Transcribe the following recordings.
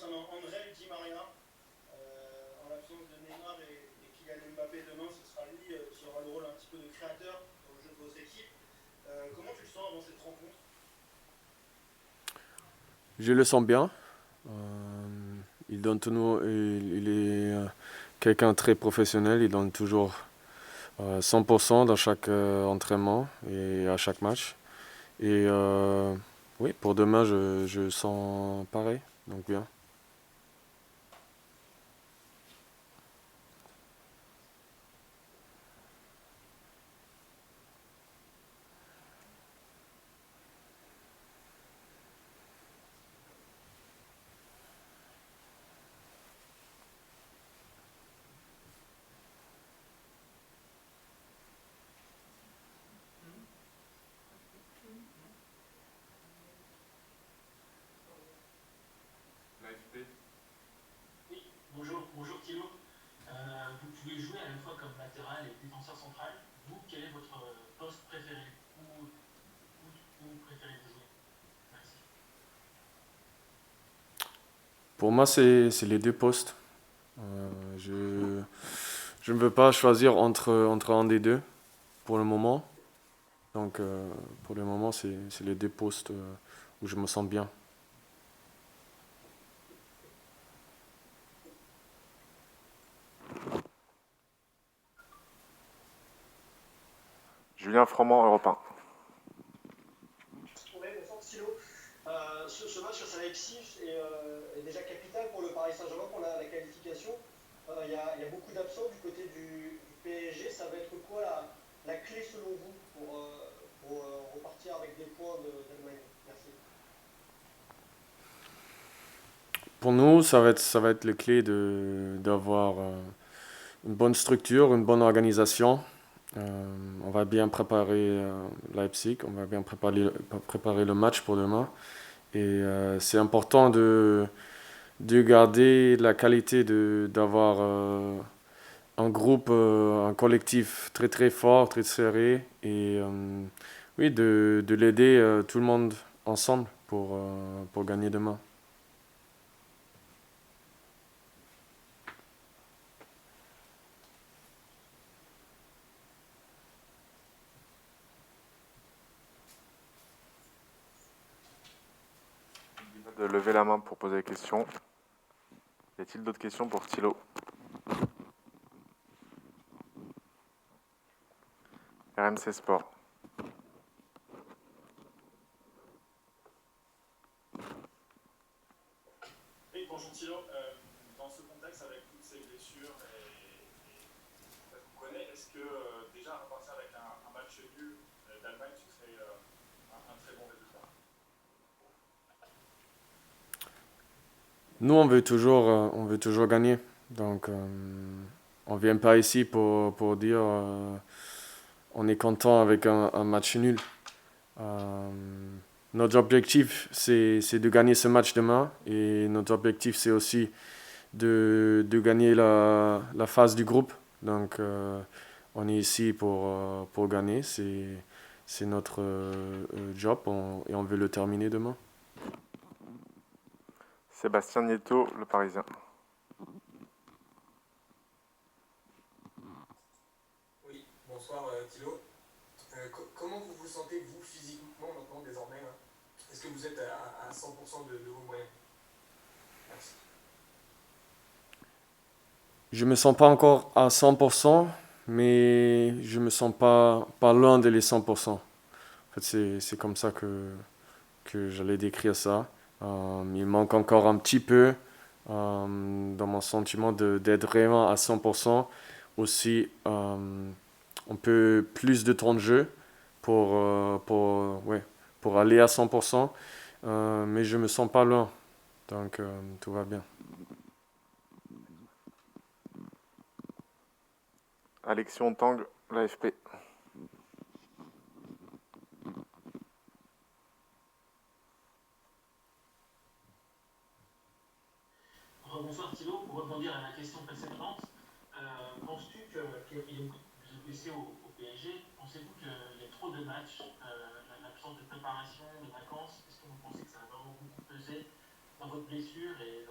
concernant André Di Maria. En l'absence de Neymar et Kylian Mbappé demain, ce sera lui qui aura le rôle un petit peu de créateur dans le jeu de votre équipe. Comment tu le sens avant cette rencontre? Je le sens bien. Il donne il est quelqu'un de très professionnel. Il donne toujours 100% dans chaque entraînement et à chaque match. Et oui, pour demain, je sens pareil. Donc bien. Oui, bonjour Thilo. Vous pouvez jouer à la fois comme latéral et défenseur central. Vous, quel est votre poste préféré? Où préférez-vous jouer? Merci. Pour moi, c'est les deux postes. Je ne veux pas choisir entre un des deux pour le moment. Donc pour le moment, c'est les deux postes où je me sens bien. Julien Froment, Europe 1. Oui, bonsoir Thilo. Ce match face à Leipzig est déjà capital pour le Paris Saint-Germain pour la qualification. Il y a beaucoup d'absents du côté du PSG. Ça va être quoi la clé selon vous pour repartir avec des points d'Allemagne? Merci. Pour nous, ça va être la clé d'avoir une bonne structure, une bonne organisation. On va bien préparer Leipzig, on va bien préparer le match pour demain. Et c'est important de garder la qualité d'avoir un groupe, un collectif très très fort, très serré. Et oui, de l'aider tout le monde ensemble pour gagner demain. De lever la main pour poser des questions. Y a-t-il d'autres questions pour Thilo? RMC Sport. Oui, bonjour Thilo. Dans ce contexte, avec toutes ces blessures et qu'on connaît, est-ce que déjà repartir avec un match nul d'Allemagne, ce serait un très bon résultat? Nous, on veut toujours gagner. Donc, on vient pas ici pour dire on est content avec un match nul. Euh, Notre objectif, c'est de gagner ce match demain. Et notre objectif, c'est aussi de gagner la phase du groupe. Donc, on est ici pour gagner. C'est notre job et on veut le terminer demain. Sébastien Nieto, Le Parisien. Oui, bonsoir Thilo. Comment vous vous sentez, vous, physiquement, maintenant, désormais là? Est-ce que vous êtes à 100% de vos moyens? Merci. Je me sens pas encore à 100%, mais je me sens pas loin de les 100%. En fait, c'est comme ça que j'allais décrire ça. Il manque encore un petit peu dans mon sentiment d'être vraiment à 100%. Aussi, un peu plus de temps de jeu ouais, pour aller à 100%. Mais je me sens pas loin. Donc, tout va bien. Alexion Tang, l'AFP. Bonsoir Thilo, pour rebondir à la question précédente, penses-tu qu'il y a beaucoup de blessés au PSG? Pensez-vous qu'il y a trop de matchs, l'absence de préparation, de vacances? Est-ce que vous pensez que ça a vraiment beaucoup pesé dans votre blessure et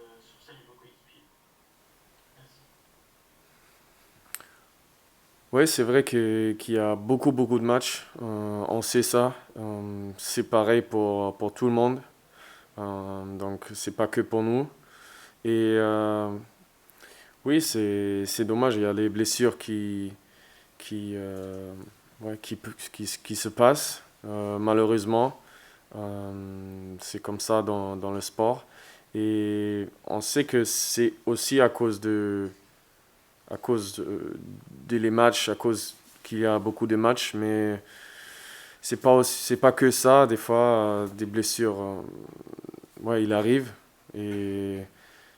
Ouais, c'est vrai qu'il y a beaucoup de matchs. On sait ça. C'est pareil pour tout le monde. Donc, c'est pas que pour nous. Et oui, c'est dommage. Il y a les blessures qui, ouais, qui se passent, malheureusement. C'est comme ça dans le sport. Et on sait que c'est aussi à cause de les matchs, à cause qu'il y a beaucoup de matchs, mais c'est pas que ça. Des fois, des blessures, ouais, il arrive. Et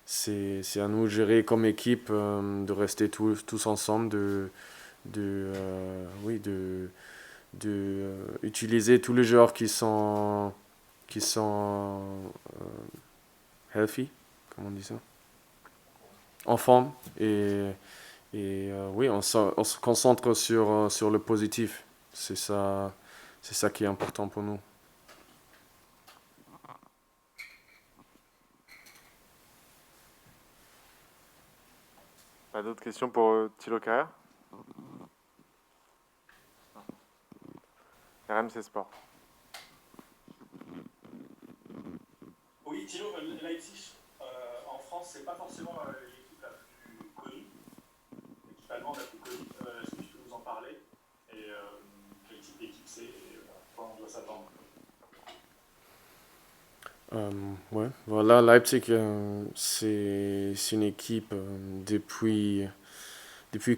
c'est à nous de gérer comme équipe, de rester tous ensemble, oui, utiliser tous les joueurs qui sont healthy, comment on dit ça, en forme. Oui, on se concentre sur le positif. C'est ça qui est important pour nous. Pas d'autres questions pour Thilo Carrère? RMC Sport. Oui, Thilo, Leipzig, en France, c'est pas forcément l'équipe la plus connue, l'équipe allemande la plus connue. Est-ce que tu peux nous en parler? Et quel type d'équipe c'est? Et quoi on doit s'attendre? Ouais, voilà, Leipzig, c'est une équipe depuis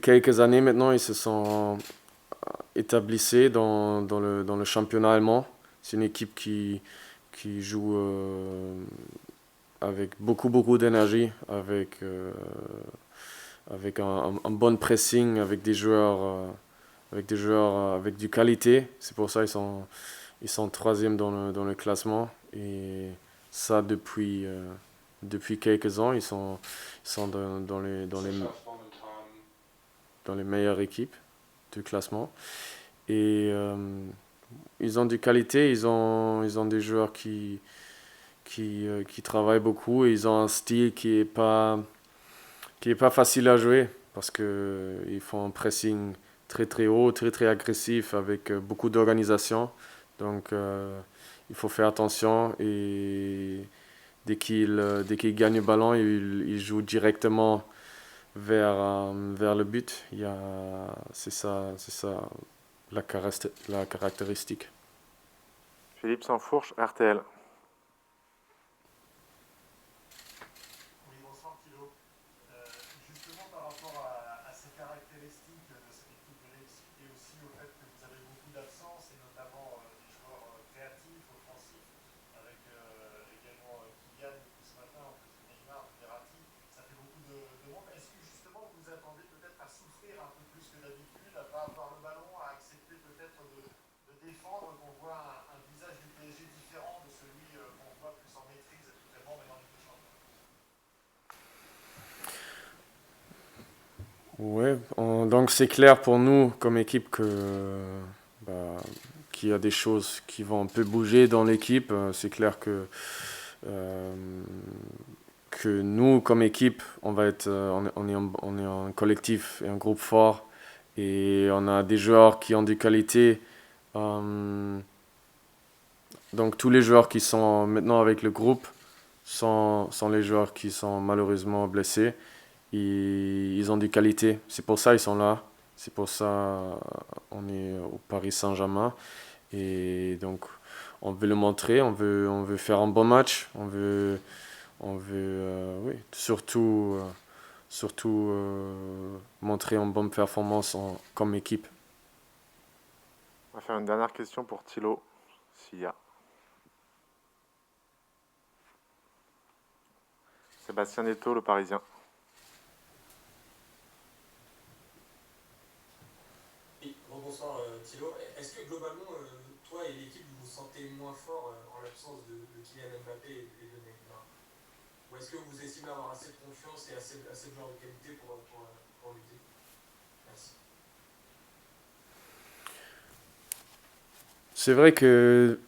quelques années maintenant. Ils se sont établissés dans le championnat allemand. C'est une équipe qui joue avec beaucoup d'énergie, avec un bon pressing, avec des joueurs avec du qualité. C'est pour ça ils sont troisième dans le classement. Et ça depuis quelques ans, ils sont dans les meilleures équipes du classement. Et ils ont du qualité, ils ont des joueurs qui travaillent beaucoup. Et ils ont un style qui est pas facile à jouer parce que ils font un pressing très haut, très agressif avec beaucoup d'organisation. Donc il faut faire attention et dès qu'il gagne le ballon, il joue directement vers le but. C'est ça la caractéristique. Philippe Sansfourche, RTL. Oui, bonsoir Thilo. Justement par rapport à ces caractéristiques de cette équipe de Leipzig et aussi au fait que vous avez beaucoup d'absence et notamment des joueurs créatifs, offensifs, avec également Kylian depuis ce matin, en plus de Neymar, Verratti, ça fait beaucoup de monde. Est-ce que justement vous attendez peut-être à souffrir un peu plus que d'habitude, à ne pas avoir le ballon, à accepter peut-être de défendre, qu'on voit un visage du PSG différent de celui qu'on voit plus en maîtrise actuellement maintenant en Ligue des Champions? Ouais, donc c'est clair pour nous comme équipe bah, qu'il y a des choses qui vont un peu bouger dans l'équipe. C'est clair euh, que nous comme équipe, on est un collectif et un groupe fort et on a des joueurs qui ont des qualités. Euh, donc tous les joueurs qui sont maintenant avec le groupe sont les joueurs qui sont malheureusement blessés. Ils ont des qualités. C'est pour ça qu'ils sont là. C'est pour ça on est au Paris Saint-Germain. Et donc, on veut le montrer. On veut faire un bon match. Oui, surtout montrer une bonne performance comme équipe. On va faire une dernière question pour Thilo, s'il y a. Sébastien Netto, Le Parisien. Bonsoir Thilo. Est-ce que globalement, toi et l'équipe, vous vous sentez moins fort en l'absence de Kylian Mbappé et de Neymar? Ou est-ce que vous estimez avoir assez de confiance et assez de joueurs de qualité pour lutter? Merci. C'est vrai que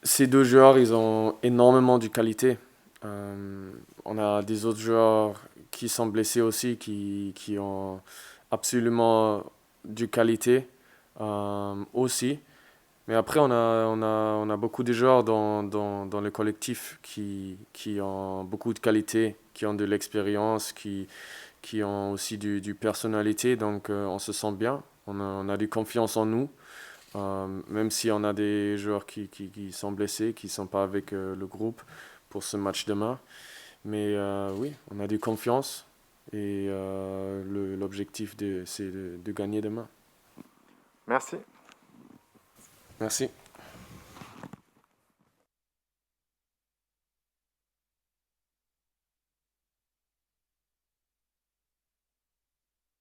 ces deux joueurs, ils ont énormément de qualité. On a des autres joueurs qui sont blessés aussi, qui ont absolument du qualité aussi. Mais après, on a beaucoup de joueurs dans le collectif qui ont beaucoup de qualité, qui ont de l'expérience, qui ont aussi du personnalité. Donc, on se sent bien. On a du confiance en nous. Même si on a des joueurs qui sont blessés, qui ne sont pas avec le groupe pour ce match demain. Mais oui, on a du confiance. Et l'objectif, c'est de gagner demain. Merci. Merci.